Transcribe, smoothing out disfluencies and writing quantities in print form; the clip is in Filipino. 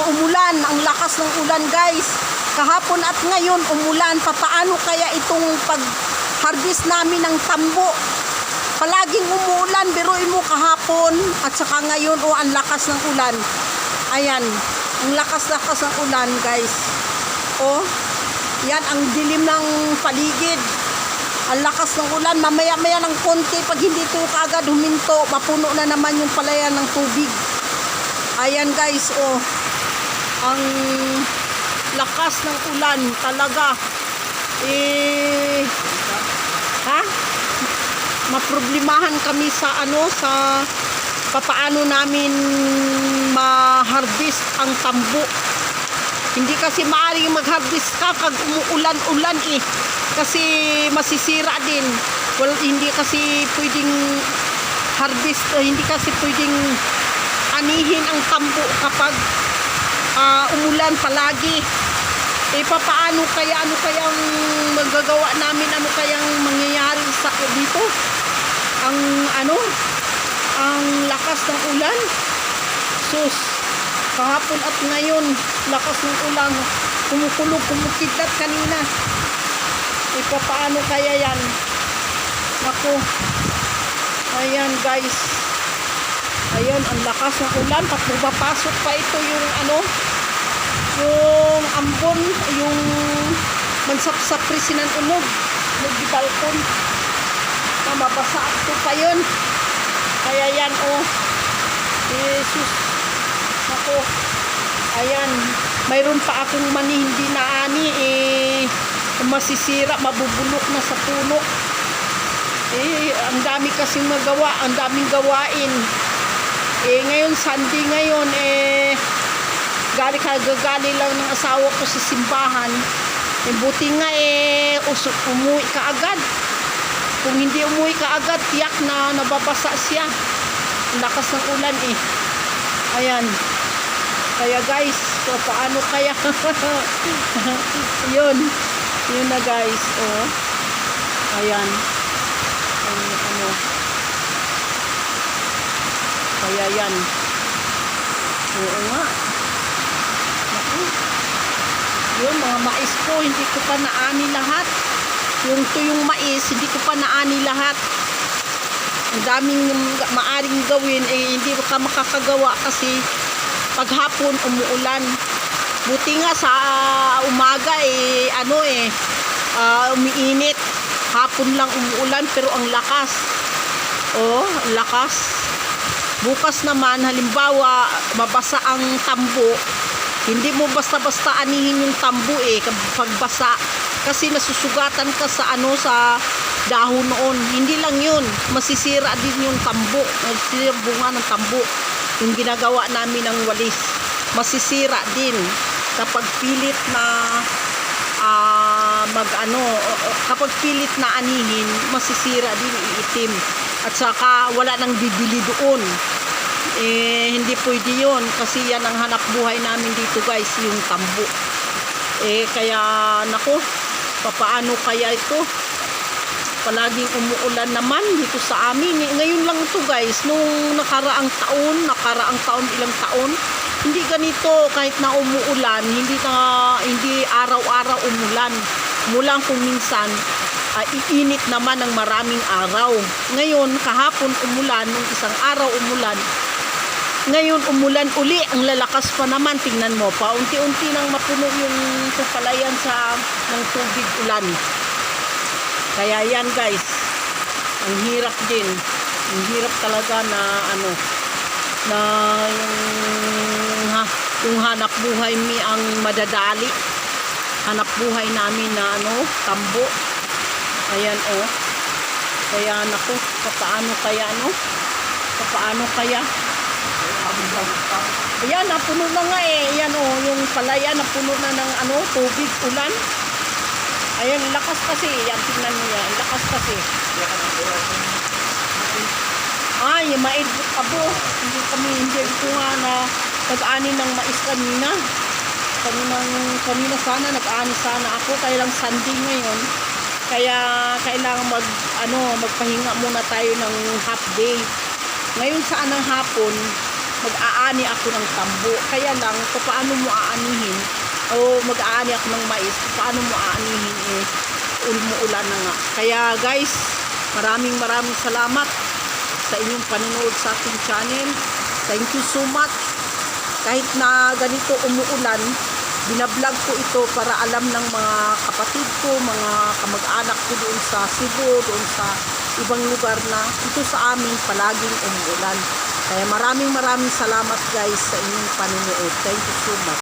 umulan, ang lakas ng ulan guys. Kahapon at ngayon umulan. Papaano kaya itong pag-harvest namin ng tambo? Palaging umuulan, biruin mo kahapon at saka ngayon ang lakas ng ulan. Ayan, ang lakas-lakas ng ulan guys. Yan ang dilim ng paligid. Ang lakas ng ulan, mamaya-maya ng konti, pag hindi ito kaagad huminto, mapuno na naman yung palayan ng tubig. Ayan guys, ang lakas ng ulan talaga. Maproblemahan kami sa sa papaano namin ma-harvest ang tambo. Hindi kasi maaaring mag-harvest ka pag umuulan-ulan kasi masisira din. Well, hindi kasi pwedeng harvest, hindi kasi pwedeng anihin ang tambo kapag umulan palagi. Papaano kaya, ano kayang magagawa namin, ano kayang mangyayari sa dito? Ang lakas ng ulan. Sus, kahapon at ngayon, lakas ng ulan, kumukulog, kumukidlat kanina. Papaano kaya yan? Naku, ayan guys, ayan ang lakas ng ulan, papasok pa ito yung yung ambon, yung mansap-sapri sinan unog di balkon, mabasa ito pa yun. Kaya yan Jesus, ako, ayan, mayroon pa akong mani hindi na masisira, mabubulok na sa puno. Ang dami kasing magawa, ang daming gawain. Ngayon Sunday ngayon, gagali lang ng asawa ko sa simbahan. Buti nga umuwi ka agad. Kung hindi umuwi ka agad, tiyak na nababasa siya. Ang lakas ng ulan Ayan. Kaya guys, paano kaya? Yun na guys. Ayan. Kaya yan. Oo nga. Yun, mga mais ko, hindi ko pa naani lahat. Yung tuyong mais, hindi ko pa naani lahat. Ang daming maaring gawin, hindi ka makakagawa kasi paghapon umuulan. Buti nga sa umaga umiinit. Hapon lang umuulan pero ang lakas. Ang lakas. Bukas naman, halimbawa, mabasa ang tambo. Hindi mo basta-basta anihin yung tambo kapag basa. Kasi nasusugatan ka sa sa dahon noon. Hindi lang yun. Masisira din yung tambo. Masisira bunga ng tambo. Yung ginagawa namin ng walis. Masisira din. Kapag pilit na kapag pilit na anihin, masisira din, iitim. At saka wala nang bibili doon. Hindi pwede yun kasi yan ang hanap buhay namin dito guys, yung tambo. Kaya naku, papaano kaya ito? Palaging umuulan naman dito sa amin. Ngayon lang ito guys, nung nakaraang taon, ilang taon, hindi ganito. Kahit na umuulan, hindi araw-araw umulan. Mulang kung minsan iinit naman ng maraming araw. Ngayon, kahapon umulan, nung isang araw umulan. Ngayon umulan uli, ang lalakas pa naman. Tingnan mo, paunti-unti nang mapuno yung palayan ng tubig ulan. Kaya yan guys, ang hirap din. Ang hirap talaga na yung hanap buhay ang madadali. Hanap buhay namin na tambo. Ayan Kaya naku, paano kaya paano kaya? Ayan, napuno na nga Ayan yung palaya napuno na ng tubig, ulan. Ayan, lakas kasi. Yan, tingnan mo yan. Lakas kasi. Maibot abo. Hindi ko nga na nag-ani ng mais kanina. Kanina sana, nag-ani sana ako. Kaya lang Sunday ngayon. Kaya kailangan magpahinga muna tayo ng half day. Ngayon saan ang hapon, mag-aani ako ng tambo. Kaya lang, paano mo aanihin? O mag-aani ako ng mais, paano mo aanihin? Umuulan na nga. Kaya guys, maraming salamat sa inyong panonood sa ating channel. Thank you so much. Kahit na ganito umuulan, binablog ko ito para alam ng mga kapatid ko, mga kamag-anak ko doon sa Cebu, doon sa ibang lugar na ito sa amin palaging umuulan. Kaya maraming salamat guys sa inyong panonood. Thank you so much.